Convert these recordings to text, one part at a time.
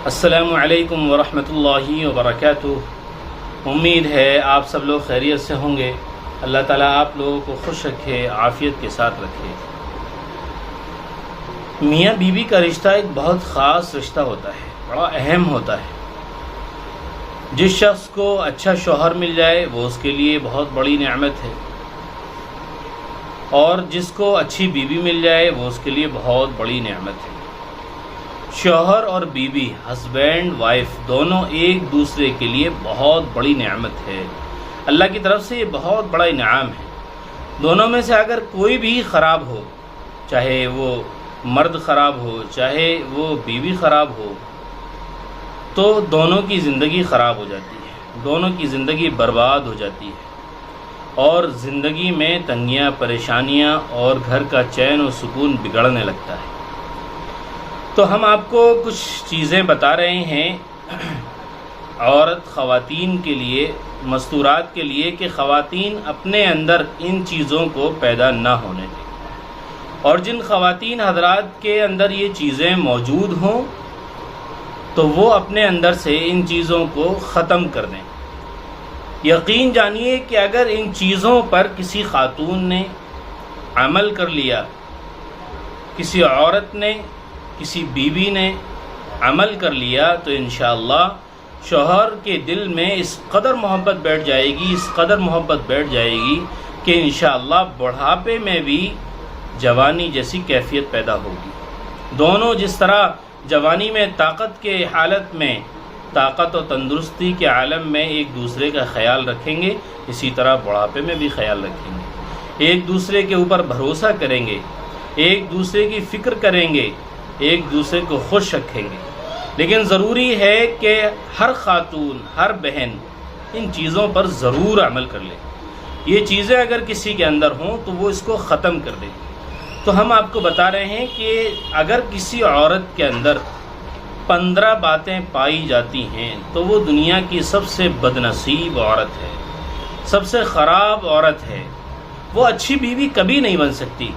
السلام علیکم ورحمۃ اللہ وبرکاتہ۔ امید ہے آپ سب لوگ خیریت سے ہوں گے۔ اللہ تعالیٰ آپ لوگوں کو خوش رکھے، عافیت کے ساتھ رکھے۔ میاں بیوی کا رشتہ ایک بہت خاص رشتہ ہوتا ہے، بڑا اہم ہوتا ہے۔ جس شخص کو اچھا شوہر مل جائے وہ اس کے لیے بہت بڑی نعمت ہے، اور جس کو اچھی بیوی مل جائے وہ اس کے لیے بہت بڑی نعمت ہے۔ شوہر اور بیوی، ہسبینڈ وائف، دونوں ایک دوسرے کے لیے بہت بڑی نعمت ہے۔ اللہ کی طرف سے یہ بہت بڑا انعام ہے۔ دونوں میں سے اگر کوئی بھی خراب ہو، چاہے وہ مرد خراب ہو، چاہے وہ بیوی خراب ہو، تو دونوں کی زندگی خراب ہو جاتی ہے، دونوں کی زندگی برباد ہو جاتی ہے، اور زندگی میں تنگیاں، پریشانیاں اور گھر کا چین و سکون بگڑنے لگتا ہے۔ تو ہم آپ کو کچھ چیزیں بتا رہے ہیں عورت خواتین کے لیے، مستورات کے لیے، کہ خواتین اپنے اندر ان چیزوں کو پیدا نہ ہونے دیں، اور جن خواتین حضرات کے اندر یہ چیزیں موجود ہوں تو وہ اپنے اندر سے ان چیزوں کو ختم کر دیں۔ یقین جانیے کہ اگر ان چیزوں پر کسی خاتون نے عمل کر لیا، کسی عورت نے، کسی بیوی نے عمل کر لیا، تو انشاءاللہ شوہر کے دل میں اس قدر محبت بیٹھ جائے گی، اس قدر محبت بیٹھ جائے گی کہ انشاءاللہ بڑھاپے میں بھی جوانی جیسی کیفیت پیدا ہوگی۔ دونوں جس طرح جوانی میں طاقت کے حالت میں، طاقت و تندرستی کے عالم میں ایک دوسرے کا خیال رکھیں گے، اسی طرح بڑھاپے میں بھی خیال رکھیں گے، ایک دوسرے کے اوپر بھروسہ کریں گے، ایک دوسرے کی فکر کریں گے، ایک دوسرے کو خوش رکھیں گے۔ لیکن ضروری ہے کہ ہر خاتون، ہر بہن ان چیزوں پر ضرور عمل کر لے۔ یہ چیزیں اگر کسی کے اندر ہوں تو وہ اس کو ختم کر دے۔ تو ہم آپ کو بتا رہے ہیں کہ اگر کسی عورت کے اندر 15 باتیں پائی جاتی ہیں تو وہ دنیا کی سب سے بد نصیب عورت ہے، سب سے خراب عورت ہے۔ وہ اچھی بیوی کبھی نہیں بن سکتی،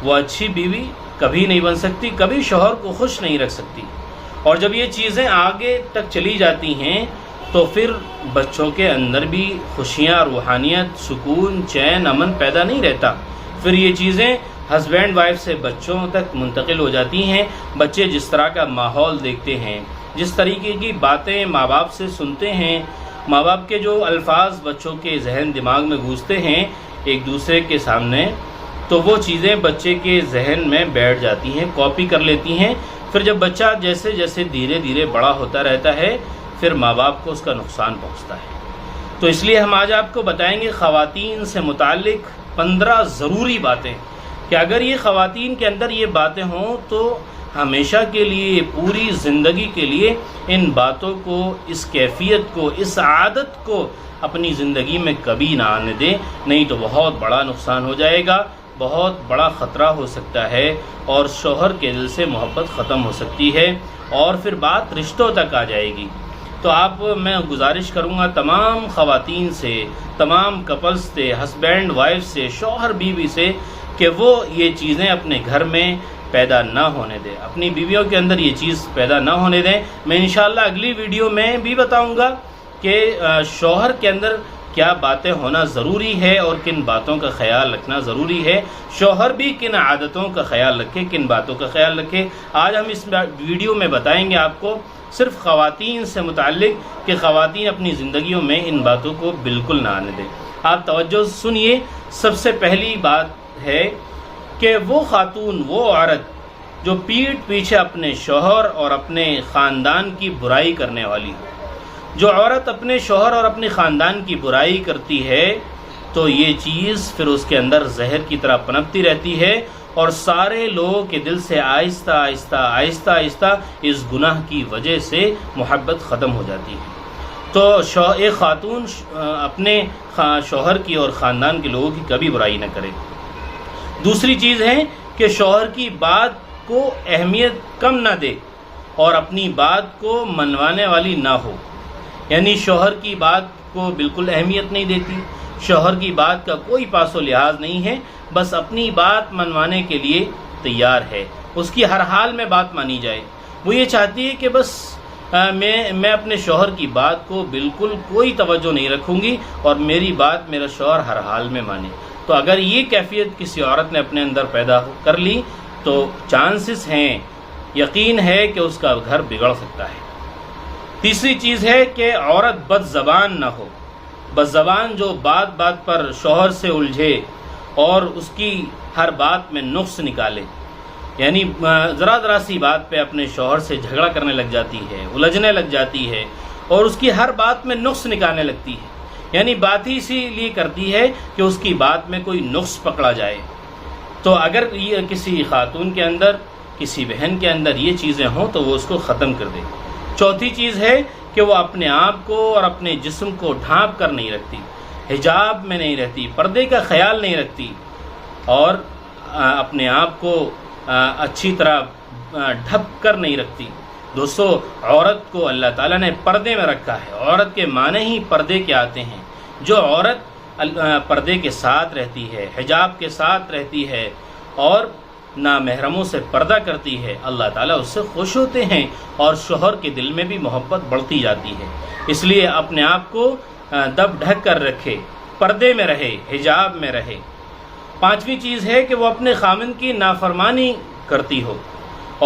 وہ اچھی بیوی کبھی نہیں بن سکتی، کبھی شوہر کو خوش نہیں رکھ سکتی۔ اور جب یہ چیزیں آگے تک چلی جاتی ہیں تو پھر بچوں کے اندر بھی خوشیاں، روحانیت، سکون، چین، امن پیدا نہیں رہتا۔ پھر یہ چیزیں ہسبینڈ وائف سے بچوں تک منتقل ہو جاتی ہیں۔ بچے جس طرح کا ماحول دیکھتے ہیں، جس طریقے کی باتیں ماں باپ سے سنتے ہیں، ماں باپ کے جو الفاظ بچوں کے ذہن دماغ میں گونجتے ہیں ایک دوسرے کے سامنے، تو وہ چیزیں بچے کے ذہن میں بیٹھ جاتی ہیں، کاپی کر لیتی ہیں۔ پھر جب بچہ جیسے جیسے دھیرے دھیرے بڑا ہوتا رہتا ہے، پھر ماں باپ کو اس کا نقصان پہنچتا ہے۔ تو اس لیے ہم آج آپ کو بتائیں گے خواتین سے متعلق 15 ضروری باتیں، کہ اگر یہ خواتین کے اندر یہ باتیں ہوں تو ہمیشہ کے لیے، پوری زندگی کے لیے ان باتوں کو، اس کیفیت کو، اس عادت کو اپنی زندگی میں کبھی نہ آنے دیں، نہیں تو بہت بڑا نقصان ہو جائے گا، بہت بڑا خطرہ ہو سکتا ہے، اور شوہر کے دل سے محبت ختم ہو سکتی ہے، اور پھر بات رشتوں تک آ جائے گی۔ تو میں گزارش کروں گا تمام خواتین سے، تمام کپلز سے، ہسبینڈ وائف سے، شوہر بیوی سے، کہ وہ یہ چیزیں اپنے گھر میں پیدا نہ ہونے دیں، اپنی بیویوں کے اندر یہ چیز پیدا نہ ہونے دیں۔ میں انشاءاللہ اگلی ویڈیو میں بھی بتاؤں گا کہ شوہر کے اندر کیا باتیں ہونا ضروری ہے اور کن باتوں کا خیال رکھنا ضروری ہے، شوہر بھی کن عادتوں کا خیال رکھے، کن باتوں کا خیال رکھے۔ آج ہم اس ویڈیو میں بتائیں گے آپ کو صرف خواتین سے متعلق، کہ خواتین اپنی زندگیوں میں ان باتوں کو بالکل نہ آنے دیں۔ آپ توجہ سے سنیے۔ سب سے پہلی بات ہے کہ وہ خاتون، وہ عورت جو پیٹھ پیچھے اپنے شوہر اور اپنے خاندان کی برائی کرنے والی ہو، جو عورت اپنے شوہر اور اپنے خاندان کی برائی کرتی ہے، تو یہ چیز پھر اس کے اندر زہر کی طرح پنپتی رہتی ہے، اور سارے لوگوں کے دل سے آہستہ آہستہ آہستہ آہستہ اس گناہ کی وجہ سے محبت ختم ہو جاتی ہے۔ تو ایک خاتون اپنے شوہر کی اور خاندان کے لوگوں کی کبھی برائی نہ کرے۔ دوسری چیز ہے کہ شوہر کی بات کو اہمیت کم نہ دے اور اپنی بات کو منوانے والی نہ ہو، یعنی شوہر کی بات کو بالکل اہمیت نہیں دیتی، شوہر کی بات کا کوئی پاس و لحاظ نہیں ہے، بس اپنی بات منوانے کے لیے تیار ہے، اس کی ہر حال میں بات مانی جائے۔ وہ یہ چاہتی ہے کہ بس میں اپنے شوہر کی بات کو بالکل کوئی توجہ نہیں رکھوں گی اور میری بات میرا شوہر ہر حال میں مانے۔ تو اگر یہ کیفیت کسی عورت نے اپنے اندر پیدا کر لی تو چانسز ہیں، یقین ہے کہ اس کا گھر بگڑ سکتا ہے۔ تیسری چیز ہے کہ عورت بد زبان نہ ہو۔ بد زبان جو بات بات پر شوہر سے الجھے اور اس کی ہر بات میں نقص نکالے، یعنی ذرا سی بات پہ اپنے شوہر سے جھگڑا کرنے لگ جاتی ہے، الجھنے لگ جاتی ہے اور اس کی ہر بات میں نقص نکالنے لگتی ہے، یعنی بات ہی اسی لیے کرتی ہے کہ اس کی بات میں کوئی نقص پکڑا جائے۔ تو اگر یہ کسی خاتون کے اندر، کسی بہن کے اندر یہ چیزیں ہوں تو وہ اس کو ختم کر دے۔ چوتھی چیز ہے کہ وہ اپنے آپ کو اور اپنے جسم کو ڈھانپ کر نہیں رکھتی، حجاب میں نہیں رہتی، پردے کا خیال نہیں رکھتی اور اپنے آپ کو اچھی طرح ڈھپ کر نہیں رکھتی۔ دوستو، عورت کو اللہ تعالیٰ نے پردے میں رکھا ہے۔ عورت کے معنی ہی پردے کے آتے ہیں۔ جو عورت پردے کے ساتھ رہتی ہے، حجاب کے ساتھ رہتی ہے اور نامحرموں سے پردہ کرتی ہے، اللہ تعالیٰ اس سے خوش ہوتے ہیں اور شوہر کے دل میں بھی محبت بڑھتی جاتی ہے۔ اس لیے اپنے آپ کو دب ڈھک کر رکھے، پردے میں رہے، حجاب میں رہے۔ پانچویں چیز ہے کہ وہ اپنے خاوند کی نافرمانی کرتی ہو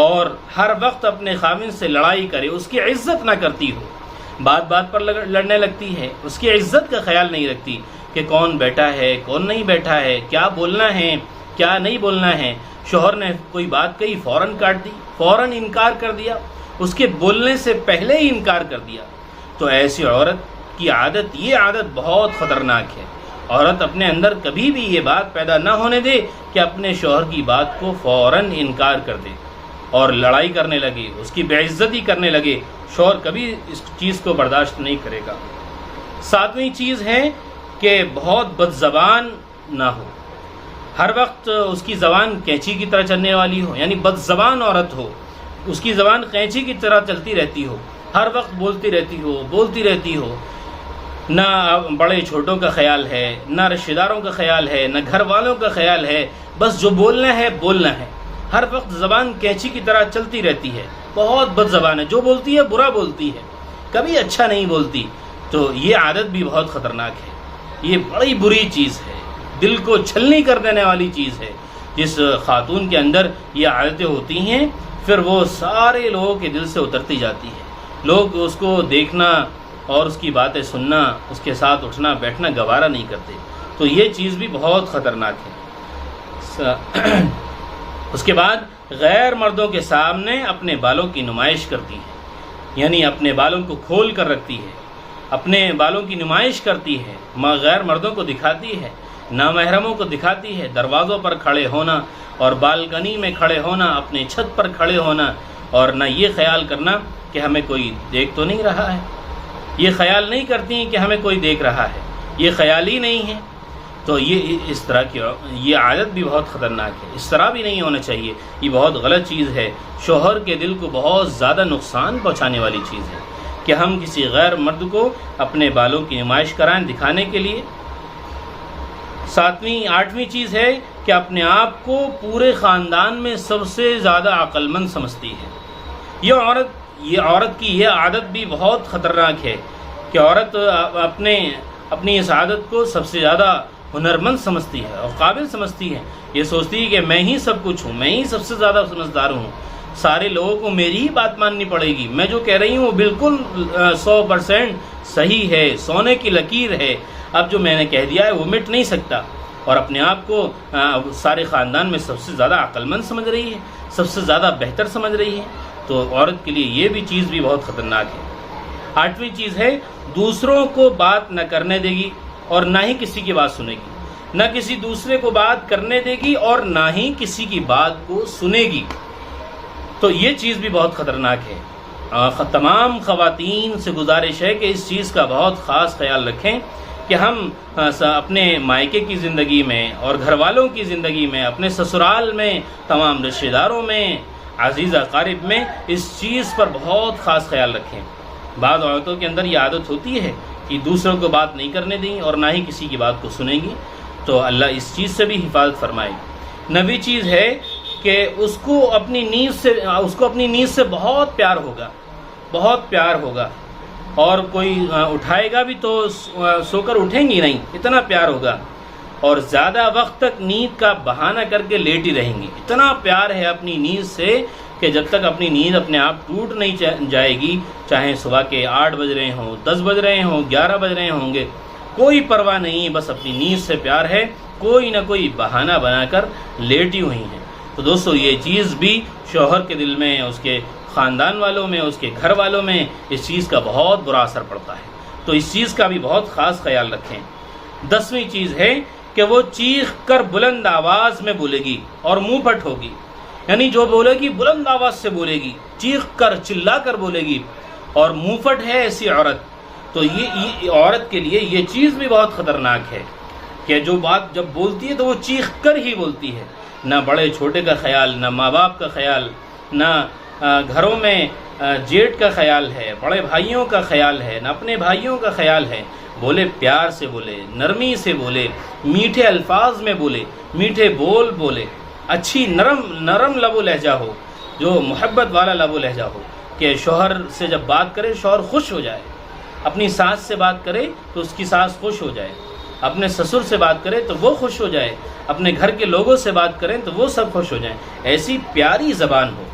اور ہر وقت اپنے خاوند سے لڑائی کرے، اس کی عزت نہ کرتی ہو، بات بات پر لڑنے لگتی ہے، اس کی عزت کا خیال نہیں رکھتی کہ کون بیٹھا ہے کون نہیں بیٹھا ہے، کیا بولنا ہے کیا نہیں بولنا ہے۔ شوہر نے کوئی بات کہی، فوراً کاٹ دی، فوراً انکار کر دیا، اس کے بولنے سے پہلے ہی انکار کر دیا۔ تو ایسی عورت کی عادت، یہ عادت بہت خطرناک ہے۔ عورت اپنے اندر کبھی بھی یہ بات پیدا نہ ہونے دے کہ اپنے شوہر کی بات کو فوراً انکار کر دے اور لڑائی کرنے لگے، اس کی بے عزتی کرنے لگے۔ شوہر کبھی اس چیز کو برداشت نہیں کرے گا۔ ساتویں چیز ہے کہ بہت بد زبان نہ ہو، ہر وقت اس کی زبان قینچی کی طرح چلنے والی ہو، یعنی بد زبان عورت ہو، اس کی زبان قینچی کی طرح چلتی رہتی ہو، ہر وقت بولتی رہتی ہو، نہ بڑے چھوٹوں کا خیال ہے، نہ رشتہ داروں کا خیال ہے، نہ گھر والوں کا خیال ہے، بس جو بولنا ہے بولنا ہے، ہر وقت زبان قینچی کی طرح چلتی رہتی ہے، بہت بد زبان ہے، جو بولتی ہے برا بولتی ہے، کبھی اچھا نہیں بولتی۔ تو یہ عادت بھی بہت خطرناک ہے، یہ بڑی بری چیز ہے، دل کو چھلنی کر دینے والی چیز ہے۔ جس خاتون کے اندر یہ عادتیں ہوتی ہیں پھر وہ سارے لوگوں کے دل سے اترتی جاتی ہے، لوگ اس کو دیکھنا اور اس کی باتیں سننا، اس کے ساتھ اٹھنا بیٹھنا گوارا نہیں کرتے۔ تو یہ چیز بھی بہت خطرناک ہے۔ اس کے بعد غیر مردوں کے سامنے اپنے بالوں کی نمائش کرتی ہے، یعنی اپنے بالوں کو کھول کر رکھتی ہے، اپنے بالوں کی نمائش کرتی ہے، غیر مردوں کو دکھاتی ہے، نامحرموں کو دکھاتی ہے۔ دروازوں پر کھڑے ہونا اور بالکنی میں کھڑے ہونا، اپنے چھت پر کھڑے ہونا اور نہ یہ خیال کرنا کہ ہمیں کوئی دیکھ تو نہیں رہا ہے، یہ خیال نہیں کرتی ہیں کہ ہمیں کوئی دیکھ رہا ہے، یہ خیال ہی نہیں ہے۔ تو یہ اس طرح کی یہ عادت بھی بہت خطرناک ہے، اس طرح بھی نہیں ہونا چاہیے، یہ بہت غلط چیز ہے، شوہر کے دل کو بہت زیادہ نقصان پہنچانے والی چیز ہے کہ ہم کسی غیر مرد کو اپنے بالوں کی نمائش کرائیں دکھانے کے لیے۔ آٹھویں چیز ہے کہ اپنے آپ کو پورے خاندان میں سب سے زیادہ عقل مند سمجھتی ہے۔ یہ عورت کی یہ عادت بھی بہت خطرناک ہے کہ عورت اپنی اس عادت کو سب سے زیادہ ہنرمند سمجھتی ہے اور قابل سمجھتی ہے۔ یہ سوچتی ہے کہ میں ہی سب کچھ ہوں، میں ہی سب سے زیادہ سمجھدار ہوں، سارے لوگوں کو میری ہی بات ماننی پڑے گی، میں جو کہہ رہی ہوں وہ بالکل 100% صحیح ہے، سونے کی لکیر ہے، اب جو میں نے کہہ دیا ہے وہ مٹ نہیں سکتا، اور اپنے آپ کو سارے خاندان میں سب سے زیادہ عقل مند سمجھ رہی ہے، سب سے زیادہ بہتر سمجھ رہی ہے۔ تو عورت کے لیے یہ بھی چیز بھی بہت خطرناک ہے۔ آٹھویں چیز ہے دوسروں کو بات نہ کرنے دے گی اور نہ ہی کسی کی بات سنے گی، نہ کسی دوسرے کو بات کرنے دے گی اور نہ ہی کسی کی بات کو سنے گی۔ تو یہ چیز بھی بہت خطرناک ہے۔ تمام خواتین سے گزارش ہے کہ اس چیز کا بہت خاص خیال رکھیں کہ ہم اپنے مائکے کی زندگی میں اور گھر والوں کی زندگی میں، اپنے سسرال میں، تمام رشتہ داروں میں، عزیز اقارب میں اس چیز پر بہت خاص خیال رکھیں۔ بعض عورتوں کے اندر یہ عادت ہوتی ہے کہ دوسروں کو بات نہیں کرنے دیں اور نہ ہی کسی کی بات کو سنیں گی، تو اللہ اس چیز سے بھی حفاظت فرمائے۔ 9ویں چیز ہے کہ اس کو اپنی نیند سے بہت پیار ہوگا اور کوئی اٹھائے گا بھی تو سو کر اٹھیں گی نہیں، اتنا پیار ہوگا، اور زیادہ وقت تک نیند کا بہانہ کر کے لیٹی رہیں گی، اتنا پیار ہے اپنی نیند سے کہ جب تک اپنی نیند اپنے آپ ٹوٹ نہیں جائے گی، چاہے صبح کے 8 بج رہے ہوں، 10 بج رہے ہوں، 11 بج رہے ہوں گے، کوئی پرواہ نہیں، بس اپنی نیند سے پیار ہے، کوئی نہ کوئی بہانہ بنا کر لیٹی ہوئی ہیں۔ تو دوستو یہ چیز بھی شوہر کے دل میں، اس کے خاندان والوں میں، اس کے گھر والوں میں اس چیز کا بہت برا اثر پڑتا ہے، تو اس چیز کا بھی بہت خاص خیال رکھیں۔ 10ویں چیز ہے کہ وہ چیخ کر بلند آواز میں بولے گی اور منہ پھٹ ہوگی، یعنی جو بولے گی بلند آواز سے بولے گی، چیخ کر چلا کر بولے گی، اور منہ پھٹ ہے ایسی عورت، تو یہ عورت کے لیے یہ چیز بھی بہت خطرناک ہے کہ جو بات جب بولتی ہے تو وہ چیخ کر ہی بولتی ہے، نہ بڑے چھوٹے کا خیال، نہ ماں باپ کا خیال، نہ گھروں میں جیٹ کا خیال ہے، بڑے بھائیوں کا خیال ہے، نہ اپنے بھائیوں کا خیال ہے، بولے پیار سے بولے، نرمی سے بولے، میٹھے الفاظ میں بولے، میٹھے بول بولے، اچھی نرم لب و لہجہ ہو، جو محبت والا لب و لہجہ ہو، کہ شوہر سے جب بات کرے شوہر خوش ہو جائے، اپنی ساس سے بات کرے تو اس کی ساس خوش ہو جائے، اپنے سسر سے بات کرے تو وہ خوش ہو جائے، اپنے گھر کے لوگوں سے بات کریں تو وہ سب خوش ہو جائیں، ایسی پیاری زبان ہو۔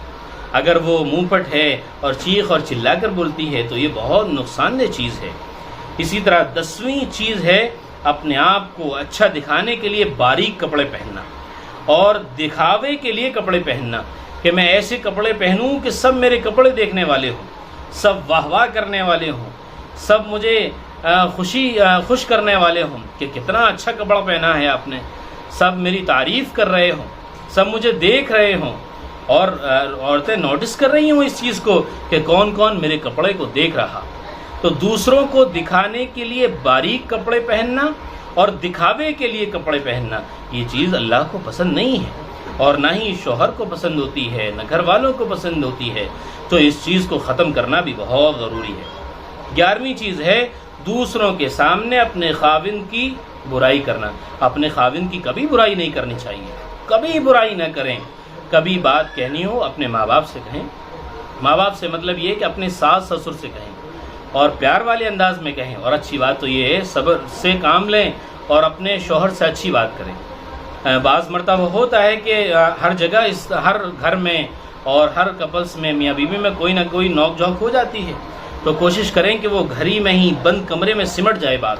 اگر وہ منہ پھٹ ہے اور چیخ اور چلا کر بولتی ہے تو یہ بہت نقصان دہ چیز ہے۔ اسی طرح 10ویں چیز ہے اپنے آپ کو اچھا دکھانے کے لیے باریک کپڑے پہننا، اور دکھاوے کے لیے کپڑے پہننا، کہ میں ایسے کپڑے پہنوں کہ سب میرے کپڑے دیکھنے والے ہوں، سب واہ واہ کرنے والے ہوں، سب مجھے خوش کرنے والے ہوں کہ کتنا اچھا کپڑا پہنا ہے آپ نے، سب میری تعریف کر رہے ہوں، سب مجھے دیکھ رہے ہوں، اور عورتیں نوٹس کر رہی ہوں اس چیز کو کہ کون کون میرے کپڑے کو دیکھ رہا۔ تو دوسروں کو دکھانے کے لیے باریک کپڑے پہننا اور دکھاوے کے لیے کپڑے پہننا، یہ چیز اللہ کو پسند نہیں ہے، اور نہ ہی شوہر کو پسند ہوتی ہے، نہ گھر والوں کو پسند ہوتی ہے، تو اس چیز کو ختم کرنا بھی بہت ضروری ہے۔ 11ویں چیز ہے دوسروں کے سامنے اپنے خاوند کی برائی کرنا۔ اپنے خاوند کی کبھی برائی نہیں کرنی چاہیے، کبھی برائی نہ کریں۔ کبھی بات کہنی ہو اپنے ماں باپ سے کہیں، ماں باپ سے مطلب یہ کہ اپنے ساس سسر سے کہیں، اور پیار والے انداز میں کہیں، اور اچھی بات تو یہ ہے صبر سے کام لیں اور اپنے شوہر سے اچھی بات کریں۔ بعض مرتبہ ہوتا ہے کہ ہر جگہ ہر گھر میں اور ہر کپلس میں، میاں بیوی میں کوئی نہ کوئی نوک جھوک ہو جاتی ہے، تو کوشش کریں کہ وہ گھر ہی میں ہی بند کمرے میں سمٹ جائے بات۔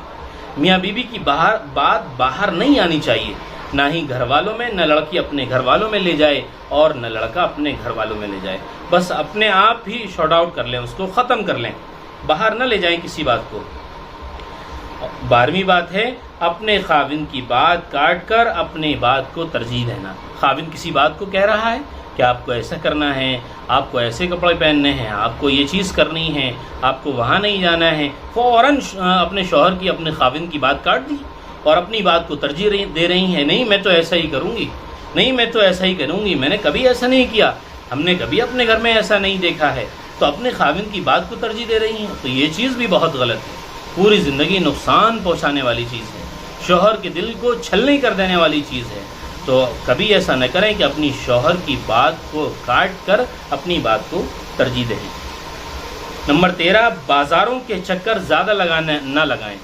میاں بیوی کی بات باہر نہیں آنی چاہیے، نہ ہی گھر والوں میں، نہ لڑکی اپنے گھر والوں میں لے جائے اور نہ لڑکا اپنے گھر والوں میں لے جائے، بس اپنے آپ ہی شارٹ آؤٹ کر لیں، اس کو ختم کر لیں، باہر نہ لے جائیں کسی بات کو۔ 12ویں بات ہے اپنے خاوند کی بات کاٹ کر اپنی بات کو ترجیح دینا۔ خاوند کسی بات کو کہہ رہا ہے کہ آپ کو ایسا کرنا ہے، آپ کو ایسے کپڑے پہننے ہیں، آپ کو یہ چیز کرنی ہے، آپ کو وہاں نہیں جانا ہے، فوراً اپنے شوہر کی، اپنے خاوند کی بات کاٹ دی اور اپنی بات کو ترجیح دے رہی ہیں، نہیں میں تو ایسا ہی کروں گی، نہیں میں تو ایسا ہی کروں گی، میں نے کبھی ایسا نہیں کیا، ہم نے کبھی اپنے گھر میں ایسا نہیں دیکھا ہے، تو اپنے خاوند کی بات کو ترجیح دے رہی ہیں، تو یہ چیز بھی بہت غلط ہے، پوری زندگی نقصان پہنچانے والی چیز ہے، شوہر کے دل کو چھلنی کر دینے والی چیز ہے۔ تو کبھی ایسا نہ کریں کہ اپنی شوہر کی بات کو کاٹ کر اپنی بات کو ترجیح دیں۔ نمبر 13 بازاروں کے چکر زیادہ نہ لگائیں۔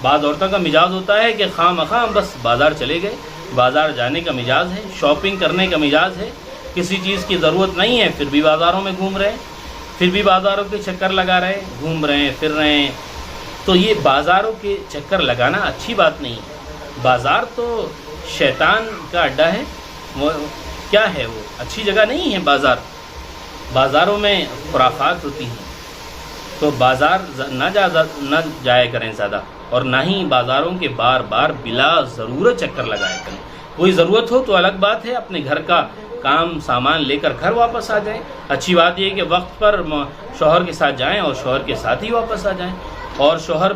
بعض عورتوں کا مزاج ہوتا ہے کہ خواہ مخواہ بس بازار چلے گئے، بازار جانے کا مزاج ہے، شاپنگ کرنے کا مزاج ہے، کسی چیز کی ضرورت نہیں ہے پھر بھی بازاروں میں گھوم رہے ہیں، پھر بھی بازاروں کے چکر لگا رہے ہیں، گھوم رہے ہیں، پھر رہے ہیں، تو یہ بازاروں کے چکر لگانا اچھی بات نہیں ہے۔ بازار تو شیطان کا اڈا ہے، وہ کیا ہے، وہ اچھی جگہ نہیں ہے بازار، بازاروں میں خرافات ہوتی ہیں، تو بازار نہ جایا کریں زیادہ، اور نہ ہی بازاروں کے بار بار بلا ضرورت چکر لگایا کریں۔ کوئی ضرورت ہو تو الگ بات ہے، اپنے گھر کا کام سامان لے کر گھر واپس آ جائیں، اچھی بات یہ ہے کہ وقت پر شوہر کے ساتھ جائیں اور شوہر کے ساتھ ہی واپس آ جائیں، اور شوہر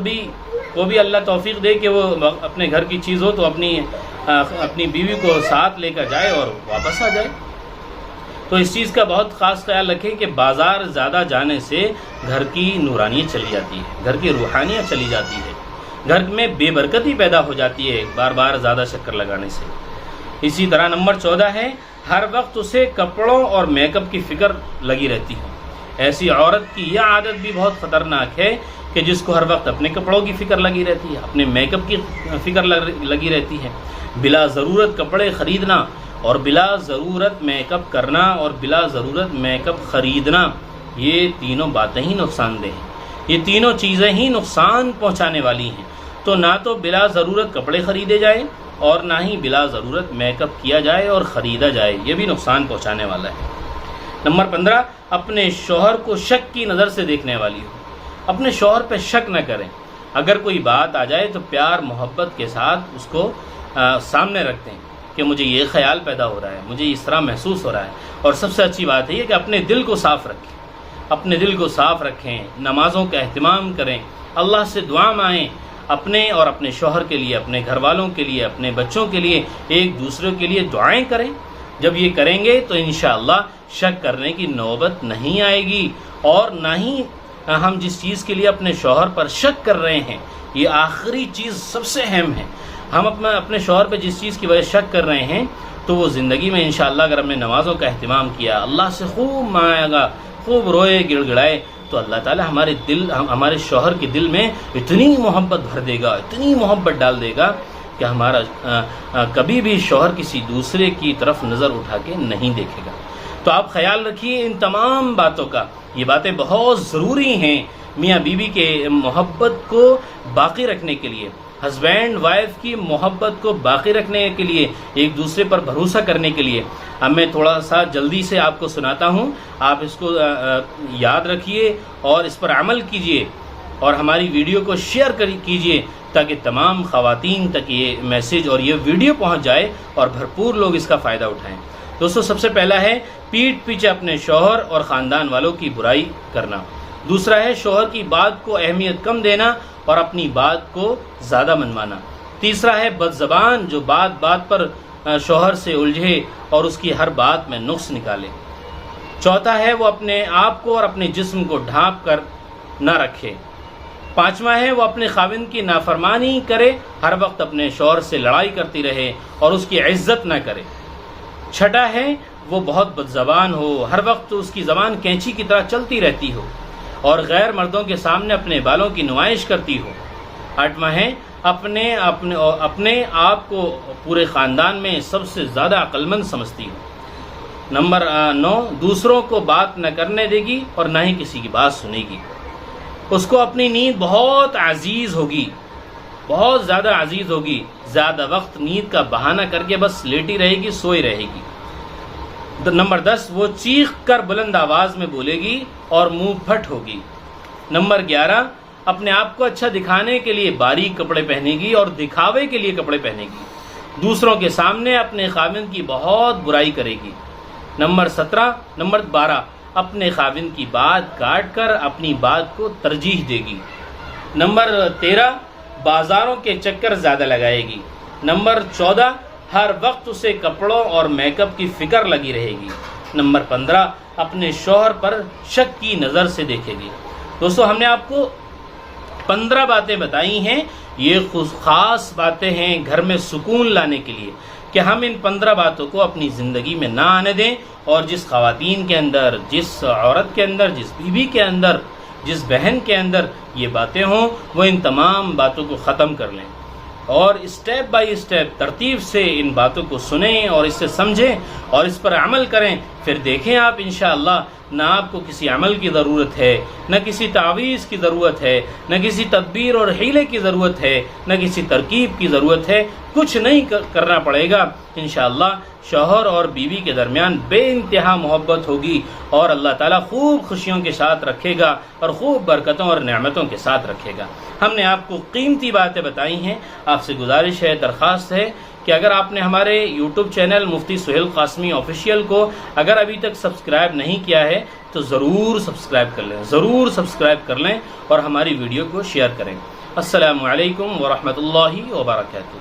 کو بھی اللہ توفیق دے کہ وہ اپنے گھر کی چیز ہو تو اپنی بیوی کو ساتھ لے کر جائے اور واپس آ جائے۔ تو اس چیز کا بہت خاص خیال رکھیں کہ بازار زیادہ جانے سے گھر کی نورانیت چلی جاتی ہے، گھر کی روحانیت چلی جاتی ہے، گھر میں بے برکتی پیدا ہو جاتی ہے بار بار زیادہ چکر لگانے سے۔ اسی طرح نمبر 14 ہے ہر وقت اسے کپڑوں اور میک اپ کی فکر لگی رہتی ہو۔ ایسی عورت کی یہ عادت بھی بہت خطرناک ہے کہ جس کو ہر وقت اپنے کپڑوں کی فکر لگی رہتی ہے، اپنے میک اپ کی فکر لگی رہتی ہے۔ بلا ضرورت کپڑے خریدنا اور بلا ضرورت میک اپ کرنا اور بلا ضرورت میک اپ خریدنا، یہ تینوں باتیں ہی نقصان دہ ہیں، یہ تینوں چیزیں ہی نقصان پہنچانے والی ہیں۔ تو نہ تو بلا ضرورت کپڑے خریدے جائیں اور نہ ہی بلا ضرورت میک اپ کیا جائے اور خریدا جائے، یہ بھی نقصان پہنچانے والا ہے۔ نمبر 15، اپنے شوہر کو شک کی نظر سے دیکھنے والی ہو۔ اپنے شوہر پہ شک نہ کریں۔ اگر کوئی بات آ جائے تو پیار محبت کے ساتھ اس کو سامنے رکھتے ہیں کہ مجھے یہ خیال پیدا ہو رہا ہے، مجھے اس طرح محسوس ہو رہا ہے۔ اور سب سے اچھی بات ہے یہ کہ اپنے دل کو صاف رکھیں، اپنے دل کو صاف رکھیں، نمازوں کا اہتمام کریں، اللہ سے دعا مانگیں، اپنے اور اپنے شوہر کے لیے، اپنے گھر والوں کے لیے، اپنے بچوں کے لیے، ایک دوسرے کے لیے دعائیں کریں۔ جب یہ کریں گے تو انشاءاللہ شک کرنے کی نوبت نہیں آئے گی، اور نہ ہی ہم جس چیز کے لیے اپنے شوہر پر شک کر رہے ہیں، یہ آخری چیز سب سے اہم ہے۔ ہم اپنے شوہر پہ جس چیز کی وجہ شک کر رہے ہیں تو وہ زندگی میں انشاءاللہ اگر ہم نے نمازوں کا اہتمام کیا، اللہ سے خوب مانگے گا، خوب روئے گڑ گڑائے، تو اللہ تعالیٰ ہمارے شوہر کے دل میں اتنی محبت بھر دے گا، اتنی محبت ڈال دے گا کہ ہمارا کبھی بھی شوہر کسی دوسرے کی طرف نظر اٹھا کے نہیں دیکھے گا۔ تو آپ خیال رکھیے ان تمام باتوں کا، یہ باتیں بہت ضروری ہیں میاں بیوی کے محبت کو باقی رکھنے کے لیے، ہسبینڈ وائف کی محبت کو باقی رکھنے کے لیے، ایک دوسرے پر بھروسہ کرنے کے لیے۔ اب میں تھوڑا سا جلدی سے آپ کو سناتا ہوں، آپ اس کو یاد رکھیے اور اس پر عمل کیجئے، اور ہماری ویڈیو کو شیئر کیجئے تاکہ تمام خواتین تک یہ میسج اور یہ ویڈیو پہنچ جائے اور بھرپور لوگ اس کا فائدہ اٹھائیں۔ دوستو، سب سے پہلا ہے پیٹھ پیچھے اپنے شوہر اور خاندان والوں کی برائی کرنا۔ دوسرا ہے شوہر کی بات کو اہمیت کم دینا اور اپنی بات کو زیادہ منوانا۔ تیسرا ہے بد زبان جو بات بات پر شوہر سے الجھے اور اس کی ہر بات میں نقص نکالے۔ چوتھا ہے وہ اپنے آپ کو اور اپنے جسم کو ڈھانپ کر نہ رکھے۔ پانچواں ہے وہ اپنے خاوند کی نافرمانی کرے، ہر وقت اپنے شوہر سے لڑائی کرتی رہے اور اس کی عزت نہ کرے۔ چھٹا ہے وہ بہت بد زبان ہو، ہر وقت اس کی زبان کینچی کی طرح چلتی رہتی ہو اور غیر مردوں کے سامنے اپنے بالوں کی نمائش کرتی ہو۔ آٹھواں ہے اپنے آپ کو پورے خاندان میں سب سے زیادہ عقل مند سمجھتی ہو۔ نمبر 9، دوسروں کو بات نہ کرنے دے گی اور نہ ہی کسی کی بات سنے گی۔ اس کو اپنی نیند بہت عزیز ہوگی، بہت زیادہ عزیز ہوگی، زیادہ وقت نیند کا بہانہ کر کے بس لیٹی رہے گی، سوئی رہے گی۔ نمبر 10، وہ چیخ کر بلند آواز میں بولے گی اور منہ پھٹ ہوگی۔ نمبر 11، اپنے آپ کو اچھا دکھانے کے لیے باریک کپڑے پہنے گی اور دکھاوے کے لیے کپڑے پہنے گی۔ دوسروں کے سامنے اپنے خاوند کی بہت برائی کرے گی۔ نمبر 12، اپنے خاوند کی بات کاٹ کر اپنی بات کو ترجیح دے گی۔ نمبر 13، بازاروں کے چکر زیادہ لگائے گی۔ نمبر 14، ہر وقت اسے کپڑوں اور میک اپ کی فکر لگی رہے گی۔ نمبر 15، اپنے شوہر پر شک کی نظر سے دیکھے گی۔ دوستو، ہم نے آپ کو 15 باتیں بتائی ہیں، یہ خاص باتیں ہیں گھر میں سکون لانے کے لیے، کہ ہم ان 15 باتوں کو اپنی زندگی میں نہ آنے دیں، اور جس خواتین کے اندر، جس عورت کے اندر، جس بیوی کے اندر، جس بہن کے اندر یہ باتیں ہوں، وہ ان تمام باتوں کو ختم کر لیں اور اسٹیپ بائی اسٹیپ ترتیب سے ان باتوں کو سنیں اور اس سے سمجھیں اور اس پر عمل کریں۔ پھر دیکھیں آپ انشاءاللہ، نہ آپ کو کسی عمل کی ضرورت ہے، نہ کسی تعویذ کی ضرورت ہے، نہ کسی تدبیر اور حیلے کی ضرورت ہے، نہ کسی ترکیب کی ضرورت ہے، کچھ نہیں کرنا پڑے گا۔ انشاءاللہ شوہر اور بیوی کے درمیان بے انتہا محبت ہوگی اور اللہ تعالیٰ خوب خوشیوں کے ساتھ رکھے گا اور خوب برکتوں اور نعمتوں کے ساتھ رکھے گا۔ ہم نے آپ کو قیمتی باتیں بتائی ہیں، آپ سے گزارش ہے، درخواست ہے کہ اگر آپ نے ہمارے یوٹیوب چینل مفتی سہیل قاسمی آفیشیل کو اگر ابھی تک سبسکرائب نہیں کیا ہے تو ضرور سبسکرائب کر لیں اور ہماری ویڈیو کو شیئر کریں۔ السلام علیکم ورحمۃ اللہ وبرکاتہ۔